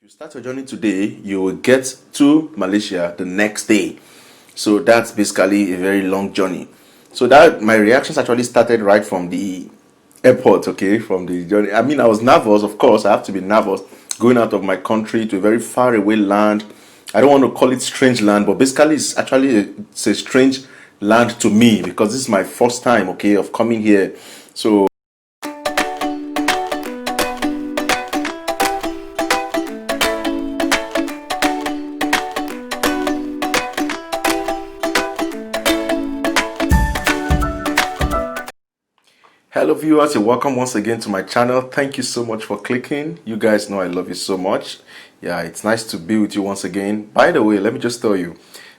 You start your journey today, you will get to Malaysia the next day. So that's basically a very long journey. So that my reactions actually started right from the airport, okay, from the journey. I mean, I was nervous, of course. I have to be nervous going out of my country to a very far away land. I don't want to call it strange land, but basically it's a strange land to me because this is my first time, okay, of coming here. So hello viewers, you're welcome once again to my channel. Thank you so much for clicking. You guys know I love you so much. Yeah, it's nice to be with you once again. By the way, let me just tell you,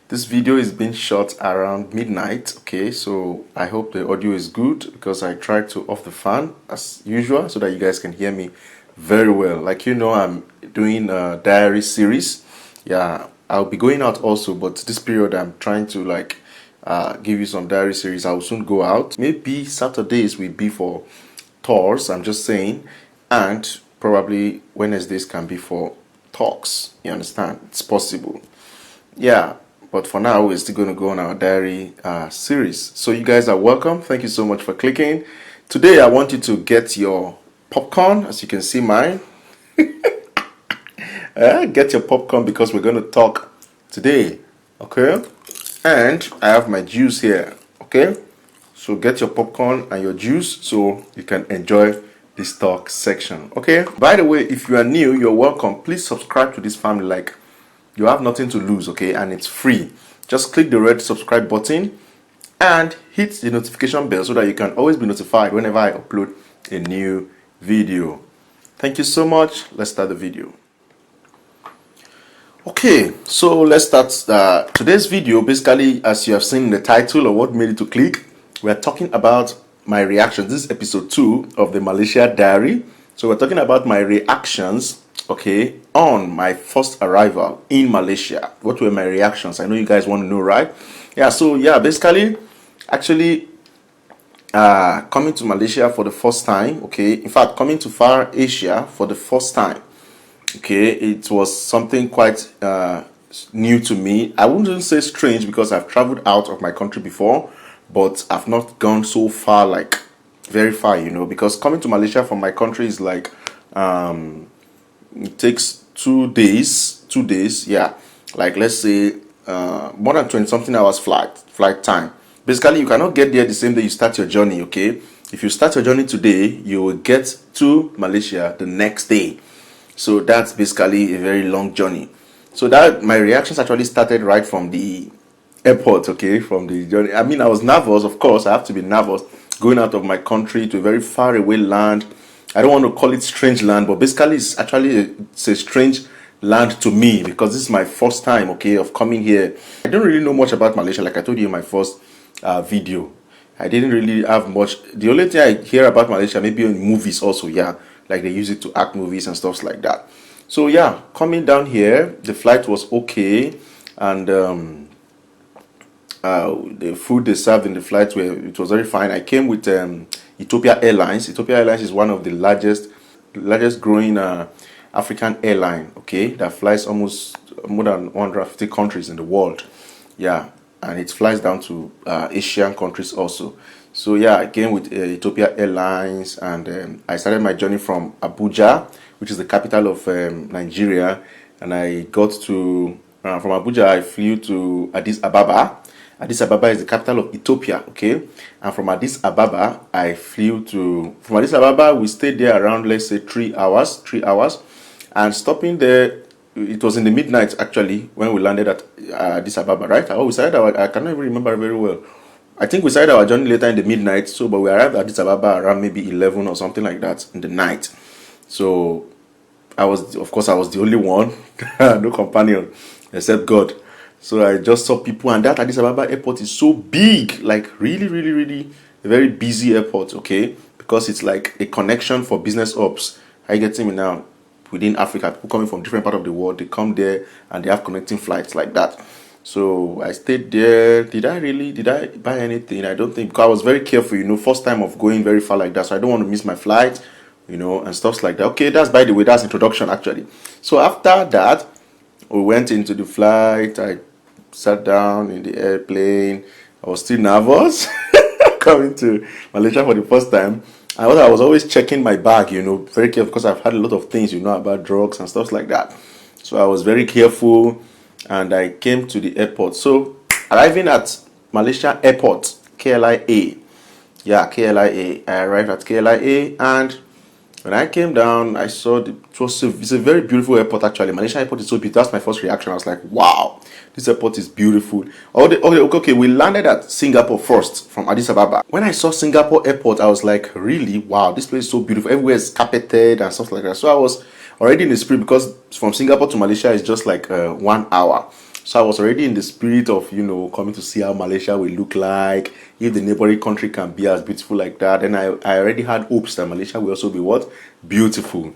this video is being shot around midnight, okay? So I hope the audio is good because I tried to off the fan as usual so that you guys can hear me very well. Like you know, I'm doing a diary series. Yeah, I'll be going out also, but this period I'm trying to give you some diary series. I will soon go out. Maybe Saturdays will be for tours, I'm just saying, and probably Wednesdays can be for talks. You understand? It's possible. Yeah, but for now we're still going to go on our diary series. So you guys are welcome. Thank you so much for clicking. Today I want you to get your popcorn, as you can see mine. Get your popcorn because we're going to talk today, okay? And I have my juice here, okay? So get your popcorn and your juice so you can enjoy this talk section, okay? By the way, if you are new, you're welcome. Please subscribe to this family. Like, you have nothing to lose, okay? And it's free. Just click the red subscribe button and hit the notification bell so that you can always be notified whenever I upload a new video. Thank you so much. Let's start the video. Okay, so let's start today's video. Basically, as you have seen in the title or what made it to click, we're talking about my reactions. This is episode 2 of the Malaysia Diary. So we're talking about my reactions, okay, on my first arrival in Malaysia. What were my reactions? I know you guys want to know, right? Yeah, so yeah, basically, actually, coming to Malaysia for the first time, okay, in fact, coming to Far Asia for the first time. Okay, it was something quite new to me. I wouldn't say strange because I've traveled out of my country before, but I've not gone so far, like very far, you know, because coming to Malaysia from my country is like it takes 2 days, yeah, like let's say more than 20 something hours flight time. Basically, you cannot get there the same day you start your journey, okay? If you start your journey today, you will get to Malaysia the next day. So that's basically a very long journey. So that my reactions actually started right from the airport, okay, from the journey. I mean, I was nervous, of course. I have to be nervous going out of my country to a very far away land. I don't want to call it strange land, but basically it's a strange land to me because this is my first time, okay, of coming here. I don't really know much about Malaysia, like I told you in my first video. I didn't really have much. The only thing I hear about Malaysia, maybe in movies also, yeah. Like they use it to act movies and stuff like that. So yeah, coming down here, the flight was okay, and the food they served in the flight it was very fine. I came with Ethiopia Airlines. Ethiopia Airlines is one of the largest growing African airline. Okay, that flies almost more than 150 countries in the world. Yeah, and it flies down to Asian countries also. So yeah, I came with Ethiopia Airlines, and I started my journey from Abuja, which is the capital of Nigeria, and I got to from Abuja I flew to Addis Ababa. Addis Ababa is the capital of Ethiopia, okay? And from Addis Ababa from Addis Ababa we stayed there around, let's say 3 hours, and stopping there. It was in the midnight actually when we landed at Addis Ababa, right? Oh, I cannot even remember very well. I think we started our journey later in the midnight, but we arrived at Addis Ababa around maybe 11 or something like that in the night. So of course I was the only one, no companion except God. So I just saw people, and that Addis Ababa airport is so big, like really a very busy airport, okay? Because it's like a connection for business ops. Are you getting me now? Within Africa, people coming from different parts of the world, they come there and they have connecting flights like that. So I stayed there. Did I buy anything? I don't think, because I was very careful, you know, first time of going very far like that. So I don't want to miss my flight and stuff like that. Okay, that's, by the way, that's introduction actually. So after that, we went into the flight. I sat down in the airplane. I was still nervous coming to Malaysia for the first time. I was always checking my bag, very careful, because I've had a lot of things, about drugs and stuff like that. So I was very careful, and I came to the airport. So arriving at Malaysia Airport, KLIA. Yeah, KLIA. I arrived at KLIA, and when I came down, I saw it's a very beautiful airport actually. Malaysia Airport is so beautiful. That's my first reaction. I was like, wow, this airport is beautiful. Okay. We landed at Singapore first from Addis Ababa. When I saw Singapore Airport, I was like, really? Wow, this place is so beautiful. Everywhere is carpeted and stuff like that. So I was already in the spirit, because from Singapore to Malaysia is just like 1 hour. So I was already in the spirit of, coming to see how Malaysia will look like, if the neighboring country can be as beautiful like that. And I already had hopes that Malaysia will also be what? Beautiful.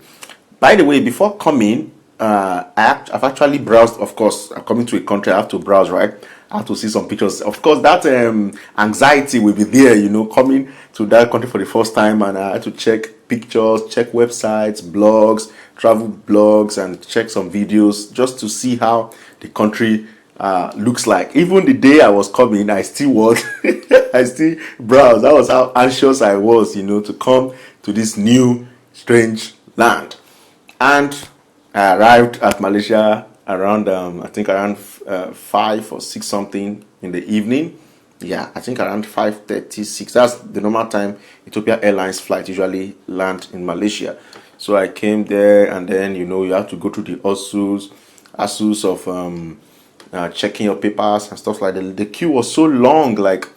By the way, before coming, I've actually browsed, of course. Coming to a country, I have to browse, right? I have to see some pictures. Of course, that anxiety will be there, coming to that country for the first time, and I had to check pictures, check websites, blogs, travel blogs, and check some videos just to see how the country looks like. Even the day I was coming, I still was, I still browsed. That was how anxious I was, to come to this new, strange land. And I arrived at Malaysia around, I think around 5 or 6 something in the evening. Yeah, I think around 5:36. That's the normal time Ethiopia Airlines flight usually land in Malaysia. So I came there, and then you have to go through the ASUS of checking your papers and stuff like that. The queue was so long, like,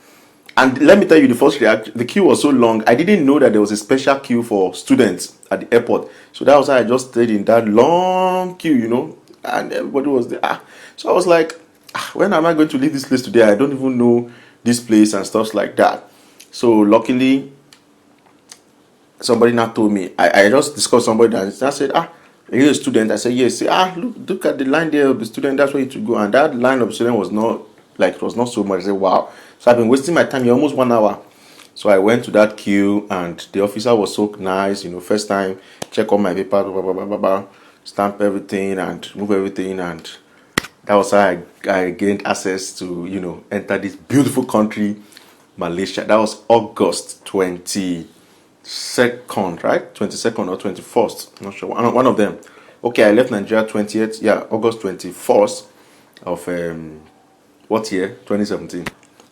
and let me tell you, the first reaction, the queue was so long. I didn't know that there was a special queue for students at the airport. So that was why I just stayed in that long queue, and everybody was there. So I was like, when am I going to leave this place today? I don't even know this place and stuff like that. So luckily, somebody now told me. I just discussed somebody, and I said, are you a student? I said, yes. Say, look at the line there of the student. That's where you should go. And that line of student was not, like, it was not so much. I said, wow. So I've been wasting my time here almost 1 hour. So I went to that queue, and the officer was so nice. First time, check all my papers, blah, blah, blah, blah, blah, stamp everything and move everything, and that was how I gained access to enter this beautiful country, Malaysia. That was August 22nd, right? 22nd or 21st, not sure, one of them. Okay, I left Nigeria 20th, yeah, August 21st of what year? 2017.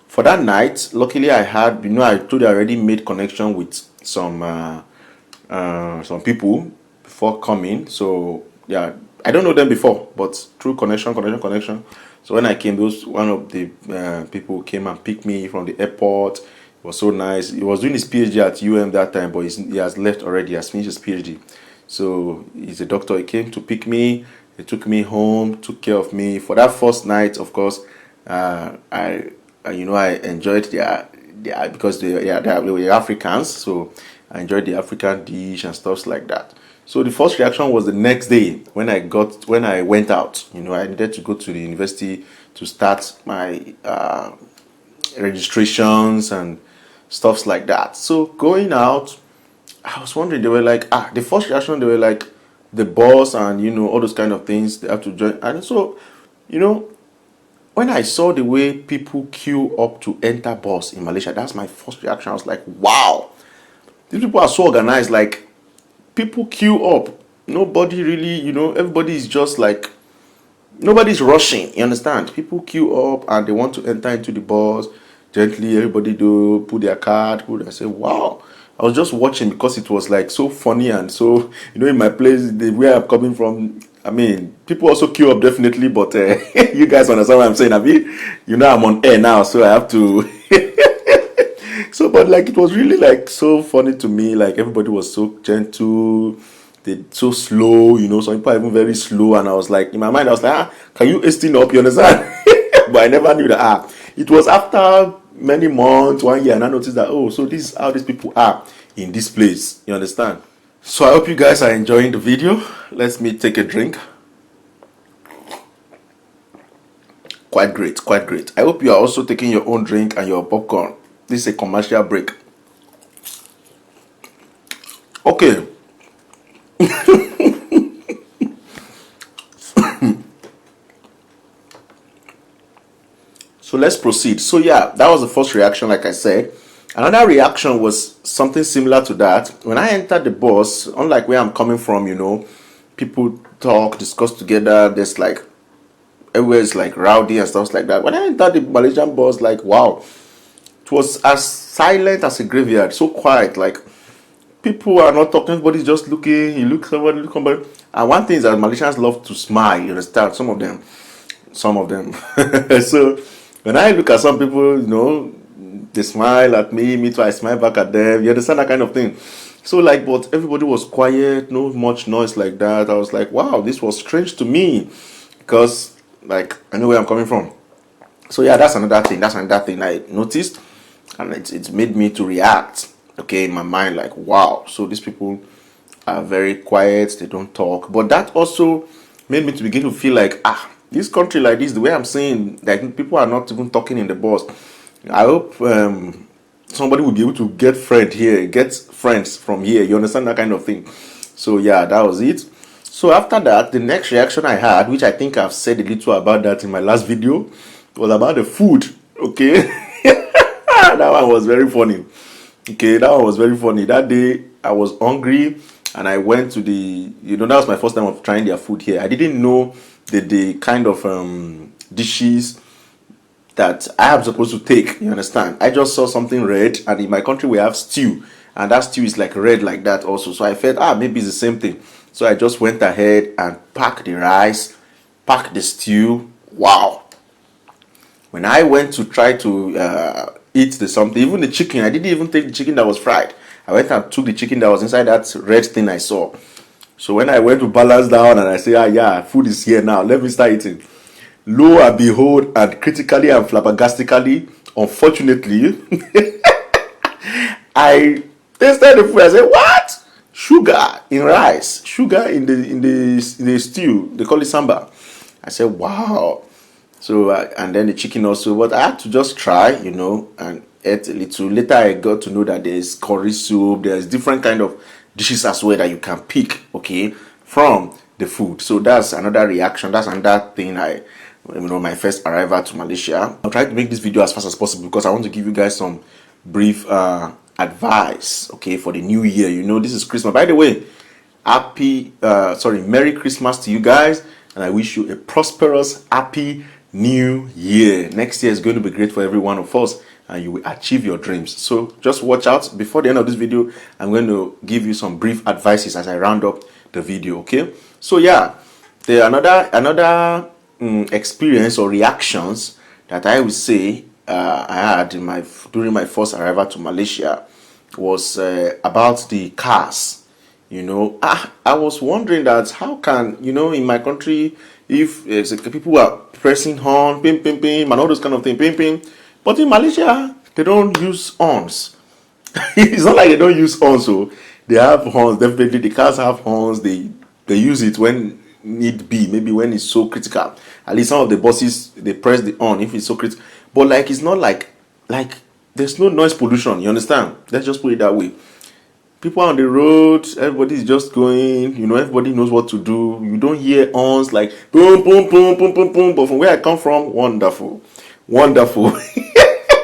For that night, luckily I had, I told you I already made connection with some people before coming. So yeah, I don't know them before, but through connection. So when I came, one of the people came and picked me from the airport. It was so nice. He was doing his PhD at that time, but he has left already. He has finished his PhD. So he's a doctor. He came to pick me. He took me home, took care of me. For that first night, of course, I enjoyed their because they were Africans. So I enjoyed the African dish and stuff like that. So the first reaction was the next day when I went out. I needed to go to the university to start my registrations and stuffs like that. So going out, I was wondering, they were like, the first reaction, they were like, the boss and all those kind of things, they have to join. And so, when I saw the way people queue up to enter bus in Malaysia, that's my first reaction. I was like, wow, these people are so organized. Like, people queue up. Nobody really, everybody is just like, nobody's rushing. You understand? People queue up and they want to enter into the bus gently. Everybody do put their card. I say, wow. I was just watching because it was like so funny, and so in my place, where I'm coming from, I mean, people also queue up definitely, but you guys understand what I'm saying. I'm on air now, so I have to. So, but like, it was really like so funny to me. Like, everybody was so gentle, they so slow. Some people are even very slow, and I was like, in my mind, I was like, can you hasten up? You understand? But I never knew that. It was after many months, 1 year, and I noticed that, so this is how these people are in this place. You understand? So I hope you guys are enjoying the video. Let me take a drink. Quite great. I hope you are also taking your own drink and your popcorn. This is a commercial break. Okay, So let's proceed. So yeah, that was the first reaction, like I said. Another reaction was something similar to that. When I entered the bus, unlike where I'm coming from, people talk, discuss together. There's like everywhere is like rowdy and stuff like that. When I entered the Malaysian bus, like wow, it was as silent as a graveyard, so quiet. Like people are not talking, everybody's just looking. You look somebody, look somebody. And one thing is that Malaysians love to smile. You understand? Some of them. So when I look at some people, they smile at me, me too, I smile back at them. You understand that kind of thing? So like, but everybody was quiet, no much noise like that. I was like, wow, this was strange to me because like I know where I'm coming from. So yeah, that's another thing. That's another thing I noticed, and it made me to react. Okay, in my mind, like wow. So these people are very quiet. They don't talk. But that also made me to begin to feel like this country like this, the way I'm saying, like people are not even talking in the bus. I hope somebody will be able to get friends from here. You understand that kind of thing? So yeah, that was it. So after that, the next reaction I had, which I think I've said a little about that in my last video, was about the food. Okay, that one was very funny. Okay, that one was very funny. That day I was hungry and I went to that was my first time of trying their food here. I didn't know the kind of dishes that I am supposed to take. You understand? I just saw something red, and in my country we have stew, and that stew is like red like that also. So I felt maybe it's the same thing. So I just went ahead and packed the rice, packed the stew. Wow! When I went to try to eat the something, even the chicken, I didn't even take the chicken that was fried. I went and took the chicken that was inside that red thing I saw. So when I went to balance down and I say, yeah, food is here now, let me start eating. Lo and behold, and critically and flabbergastically, unfortunately, I tasted the food. I said, "What? Sugar in rice? Sugar in the stew? They call it samba." I said, "Wow." So and then the chicken also, but I had to just try, and ate a little. Later, I got to know that there's curry soup. There's different kind of dishes as well that you can pick, okay, from the food. So that's another reaction. That's another thing my first arrival to Malaysia. I'll try to make this video as fast as possible because I want to give you guys some brief advice, okay, for the new year. This is Christmas. By the way, Merry Christmas to you guys, and I wish you a prosperous, happy new year. Next year is going to be great for every one of us, and you will achieve your dreams. So just watch out. Before the end of this video, I'm going to give you some brief advices as I round up the video, okay? So yeah, another experience or reactions that I would say I had during my first arrival to Malaysia was about the cars. I was wondering that how can in my country, if people are pressing horn, pim pim pim, and all those kind of things, pim pim, but in Malaysia they don't use horns. It's not like they don't use horns, so they have horns. Definitely, the cars have horns. They use it when need be, maybe when it's so critical. At least some of the buses they press the horn if it's so critical. But like it's not like there's no noise pollution. You understand? Let's just put it that way. People on the road, everybody is just going. Everybody knows what to do. You don't hear horns like boom, boom, boom, boom, boom, boom. But from where I come from, wonderful, wonderful,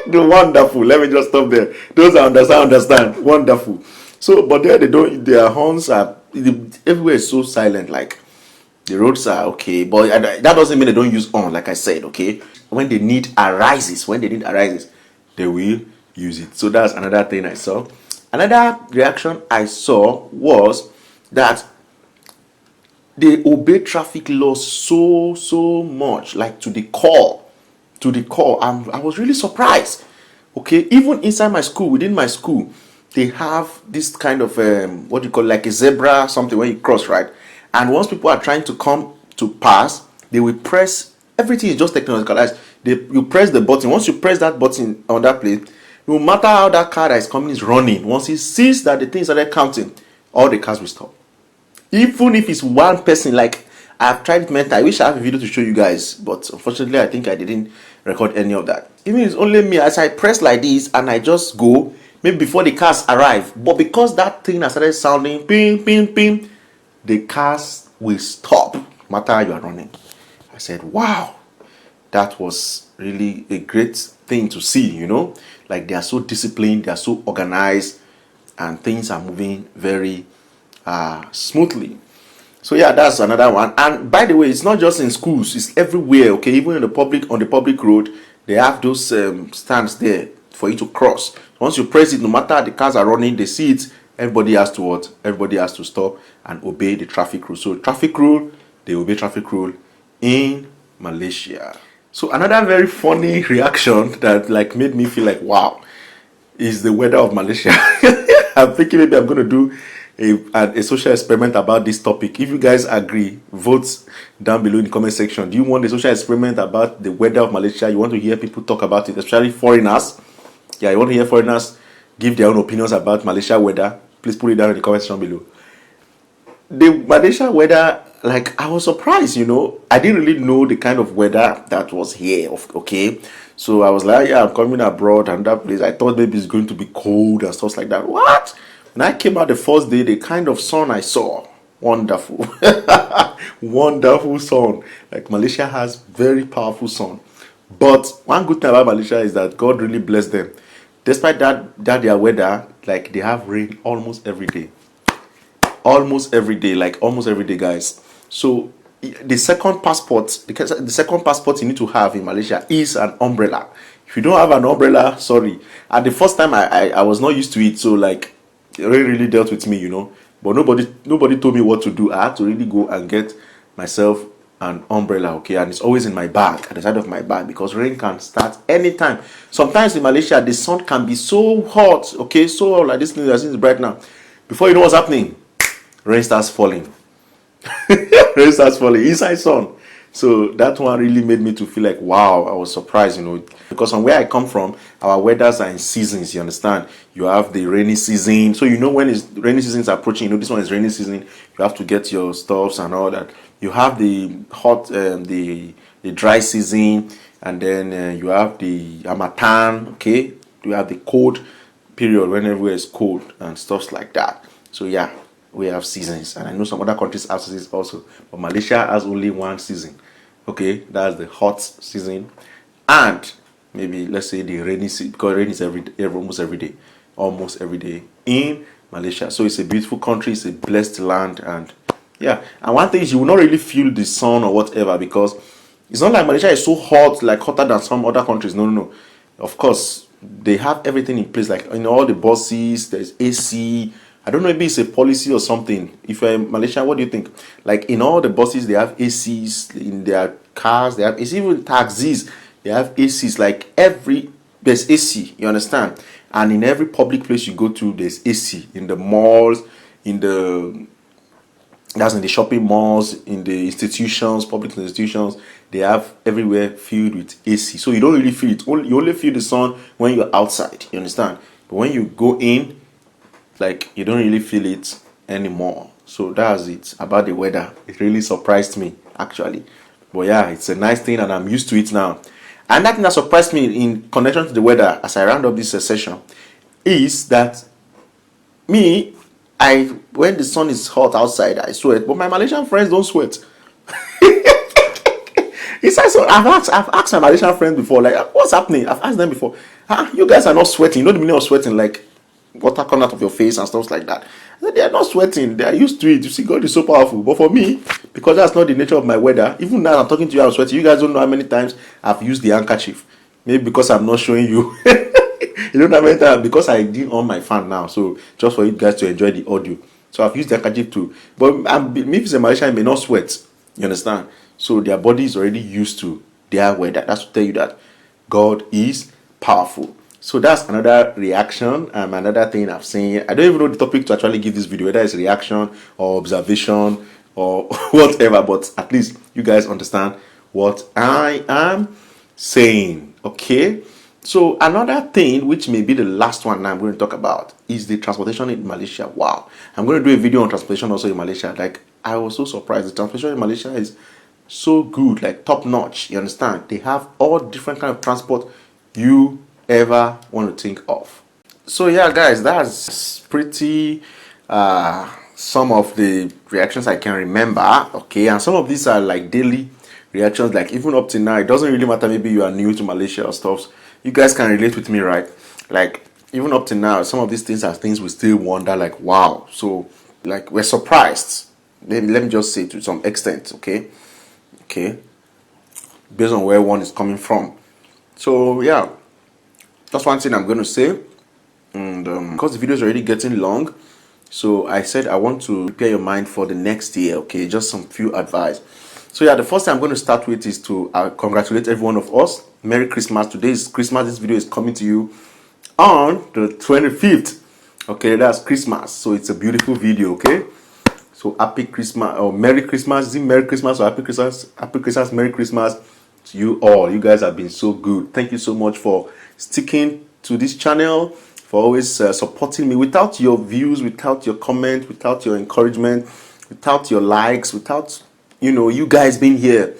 the wonderful. Let me just stop there. Those that understand, wonderful. So, but there they don't. Their horns are everywhere is so silent. Like the roads are okay, but that doesn't mean they don't use horn. Like I said, okay. When the need arises, they will use it. So that's another thing I saw. Another reaction I saw was that they obey traffic laws so much, like to the core. I was really surprised. Okay, even inside my school, within my school, they have this kind of what you call like a zebra, something when you cross, right? And once people are trying to come to pass, they will press. Everything is just technologicalized. You press the button. Once you press that button on that place, no matter how that car that is coming is running, once it sees that the things started counting, all the cars will stop. Even if it's one person, like I've tried it many times. I wish I have a video to show you guys, but unfortunately I think I didn't record any of that. Even if it's only me, as I press like this and I just go, maybe before the cars arrive, but because that thing has started sounding ping ping ping, the cars will stop no matter how you are running. I said, wow, that was really a great thing to see, you know, like they are so disciplined, they are so organized, and things are moving very smoothly. So yeah, that's another one. And by the way, it's not just in schools, it's everywhere. Okay, even in the public, on the public road, they have those stands there for you to cross. Once you press it, no matter the cars are running, they see it, everybody has to what? Everybody has to stop and obey the traffic rule. So traffic rule, they obey traffic rule in Malaysia. So another very funny reaction that like made me feel like wow is the weather of Malaysia. I'm thinking maybe I'm going to do a social experiment about this topic. If you guys agree, vote down below in the comment section. Do you want a social experiment about the weather of Malaysia? You want to hear people talk about it, especially foreigners? Yeah, you want to hear foreigners give their own opinions about Malaysia weather? Please put it down in the comment section below. The Malaysia weather, like I was surprised, you know. I didn't really know the kind of weather that was here. Okay, so I was like, yeah, I'm coming abroad and that place. I thought maybe it's going to be cold and stuff like that. What? When I came out the first day, the kind of sun I saw, wonderful, wonderful sun. Like Malaysia has very powerful sun. But one good thing about Malaysia is that God really blessed them. Despite that their weather, like they have rain almost every day. Almost every day, like almost every day, guys. So the second passport, the second passport you need to have in Malaysia is an umbrella. If you don't have an umbrella, sorry. At the first time I was not used to it, so like it really dealt with me, you know. But nobody told me what to do. I had to really go and get myself an umbrella, okay, and it's always in my bag, at the side of my bag, because rain can start anytime. Sometimes in Malaysia the sun can be so hot, okay, so hot, like this thing that's bright now. Before you know what's happening, rain starts falling. Rain starts falling inside sun. So that one really made me to feel like wow, I was surprised, you know, because from where I come from, our weathers are in seasons, you understand. You have the rainy season, so you know when is rainy season is approaching, you know this one is rainy season, you have to get your stuffs and all that. You have the hot the dry season, and then you have the harmattan, okay, you have the cold period when everywhere is cold and stuff like that. So yeah, we have seasons, and I know some other countries have seasons also, but Malaysia has only one season, okay, that's the hot season, and maybe let's say the rainy season, because rain is almost every day in Malaysia. So it's a beautiful country, it's a blessed land, and yeah, and one thing is you will not really feel the sun or whatever, because it's not like Malaysia is so hot, like hotter than some other countries. No. Of course, they have everything in place, like in all the buses, there's AC. I don't know, maybe it's a policy or something. If you're in Malaysia, what do you think? Like in all the buses, they have ACs. In their cars, they have AC. Even taxis, they have ACs. Like there's AC, you understand? And in every public place you go to, there's AC. In the malls, that's in the shopping malls, in the institutions, public institutions, they have everywhere filled with AC. So you don't really feel it. You only feel the sun when you're outside, you understand? But when you go in, like you don't really feel it anymore. So that's it about the weather. It really surprised me actually, but yeah, it's a nice thing and I'm used to it now. And that thing that surprised me in connection to the weather as I round up this session is that when the sun is hot outside I sweat, but my Malaysian friends don't sweat. It's like, so I've asked my Malaysian friends before, like what's happening. I've asked them before, you guys are not sweating, you know the meaning of sweating, like water coming out of your face and stuff like that. I said, they are not sweating, they are used to it. You see, God is so powerful. But for me, because that's not the nature of my weather, even now I'm talking to you, I'm sweating. You guys don't know how many times I've used the handkerchief. Maybe because I'm not showing you. You don't know how many times, because I did on my fan now. So just for you guys to enjoy the audio. So I've used the handkerchief too. But maybe it's a Malaysian, may not sweat. You understand? So their body is already used to their weather. That's to tell you that God is powerful. So that's another reaction, another thing I've seen. I don't even know the topic to actually give this video, whether it's reaction or observation or whatever, but at least you guys understand what I am saying, okay? So another thing, which may be the last one now I'm going to talk about, is the transportation in Malaysia. Wow. I'm going to do a video on transportation also in Malaysia. Like, I was so surprised. The transportation in Malaysia is so good, like top notch, you understand? They have all different kind of transport you ever want to think of. So yeah guys, that's pretty some of the reactions I can remember, okay, and some of these are like daily reactions, like even up to now. It doesn't really matter, maybe you are new to Malaysia or stuff, you guys can relate with me, right? Like even up to now, some of these things are things we still wonder, like wow. So like we're surprised, let me just say, to some extent, okay, based on where one is coming from. So yeah, that's one thing I'm going to say. And because the video is already getting long, so I said I want to prepare your mind for the next year, okay? Just some few advice. So yeah, the first thing I'm going to start with is to congratulate every one of us. Merry Christmas. Today is Christmas. This video is coming to you on the 25th. Okay, that's Christmas. So it's a beautiful video, okay? So happy Christmas or Merry Christmas. Is it Merry Christmas or Happy Christmas? Happy Christmas, Merry Christmas to you all. You guys have been so good. Thank you so much for sticking to this channel, for always supporting me. Without your views, without your comment, without your encouragement, without your likes, without, you guys being here,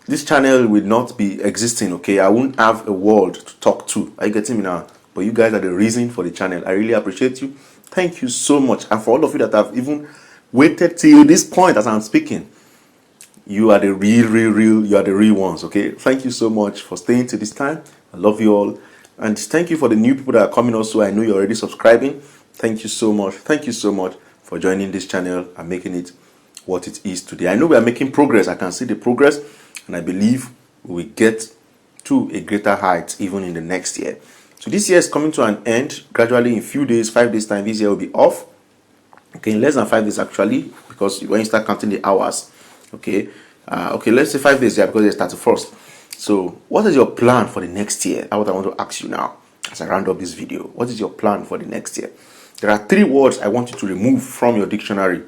this channel will not be existing, okay? I won't have a world to talk to. Are you getting me now? But you guys are the reason for the channel. I really appreciate you. Thank you so much. And for all of you that have even waited till this point as I'm speaking, you are the real, you are the real ones, okay? Thank you so much for staying till this time. I love you all. And thank you for the new people that are coming also. I know you're already subscribing. Thank you so much. Thank you so much for joining this channel and making it what it is today. I know we are making progress. I can see the progress, and I believe we will get to a greater height even in the next year. So this year is coming to an end. Gradually, in a few days, 5 days time, this year will be off. Okay, in less than 5 days actually, because when you start counting the hours, okay, let's say 5 days, yeah, because it's 31st. So what is your plan for the next year? That's what I want to ask you now as I round up this video. What is your plan for the next year? There are 3 words I want you to remove from your dictionary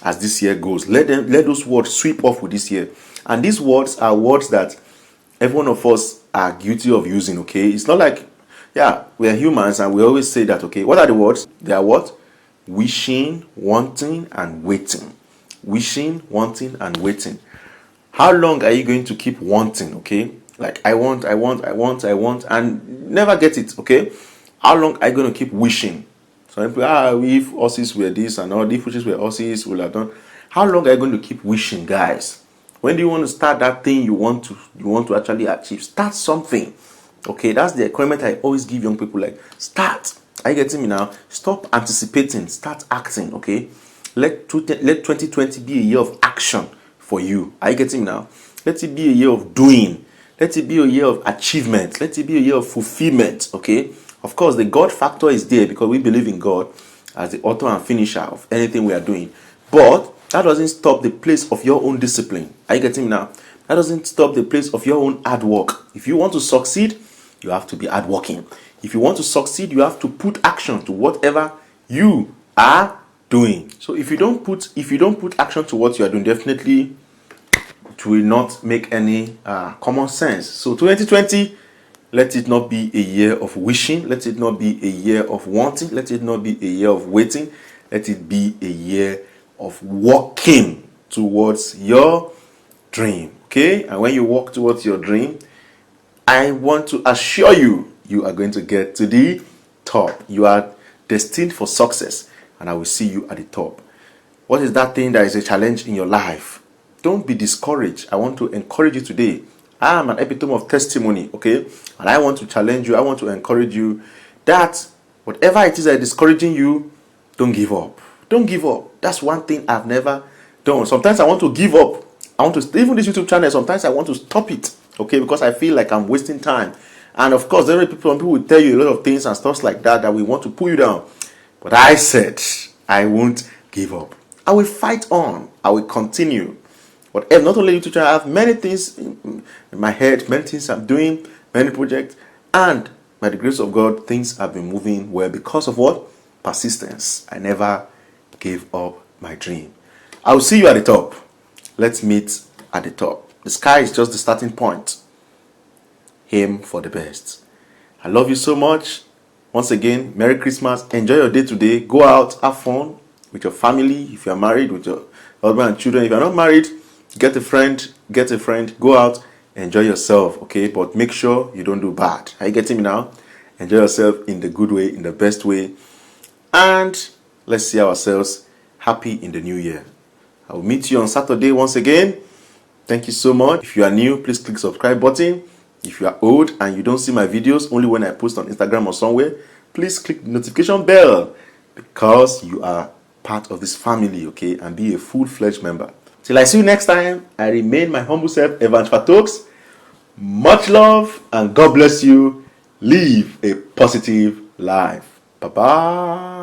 as this year goes. Let those words sweep off with this year. And these words are words that every one of us are guilty of using, okay? It's not like, yeah, we are humans and we always say that, okay? What are the words? They are what? Wishing, wanting, and waiting. Wishing, wanting, and waiting. How long are you going to keep wanting, okay? Like, I want, and never get it, okay? How long are you going to keep wishing? So people, if Aussies were this and all, if wishes were Aussies, would have done. How long are you going to keep wishing, guys? When do you want to start that thing you want to actually achieve? Start something, okay? That's the encouragement I always give young people, like, start. Are you getting me now? Stop anticipating, start acting, okay? Let 2020 be a year of action for you. Are you getting me now? Let it be a year of doing. Let it be a year of achievement. Let it be a year of fulfillment, okay? Of course, the God factor is there because we believe in God as the author and finisher of anything we are doing. But that doesn't stop the place of your own discipline. Are you getting me now? That doesn't stop the place of your own hard work. If you want to succeed, you have to be hardworking. If you want to succeed, you have to put action to whatever you are doing. So if you don't put action to what you are doing, definitely it will not make any common sense. So 2020, let it not be a year of wishing. Let it not be a year of wanting. Let it not be a year of waiting. Let it be a year of walking towards your dream. Okay? And when you walk towards your dream, I want to assure you, you are going to get to the top. You are destined for success, and I will see you at the top. What is that thing that is a challenge in your life? Don't be discouraged. I want to encourage you today. I am an epitome of testimony, okay? And I want to challenge you. I want to encourage you that whatever it is that is discouraging you, don't give up. Don't give up. That's one thing I've never done. Sometimes I want to give up. I want to, even this YouTube channel, sometimes I want to stop it, okay? Because I feel like I'm wasting time. And of course, there are people will tell you a lot of things and stuff like that that we want to pull you down. But I said, I won't give up. I will fight on. I will continue. Whatever, not only YouTube channel, I have many things in my head, many things I'm doing, many projects. And by the grace of God, things have been moving well because of what? Persistence. I never gave up my dream. I will see you at the top. Let's meet at the top. The sky is just the starting point. Aim for the best. I love you so much. Once again, Merry Christmas. Enjoy your day today. Go out, have fun with your family. If you are married, with your husband and children. If you are not married, get a friend. Go out, enjoy yourself, okay? But make sure you don't do bad. Are you getting me now? Enjoy yourself in the good way, in the best way. And let's see ourselves happy in the new year. I will meet you on Saturday once again. Thank you so much. If you are new, please click subscribe button. If you are old and you don't see my videos only when I post on Instagram or somewhere, please click the notification bell because you are part of this family, okay? And be a full-fledged member. Till I see you next time, I remain my humble self, Evans Fatokes. Much love and God bless you. Live a positive life. Bye-bye.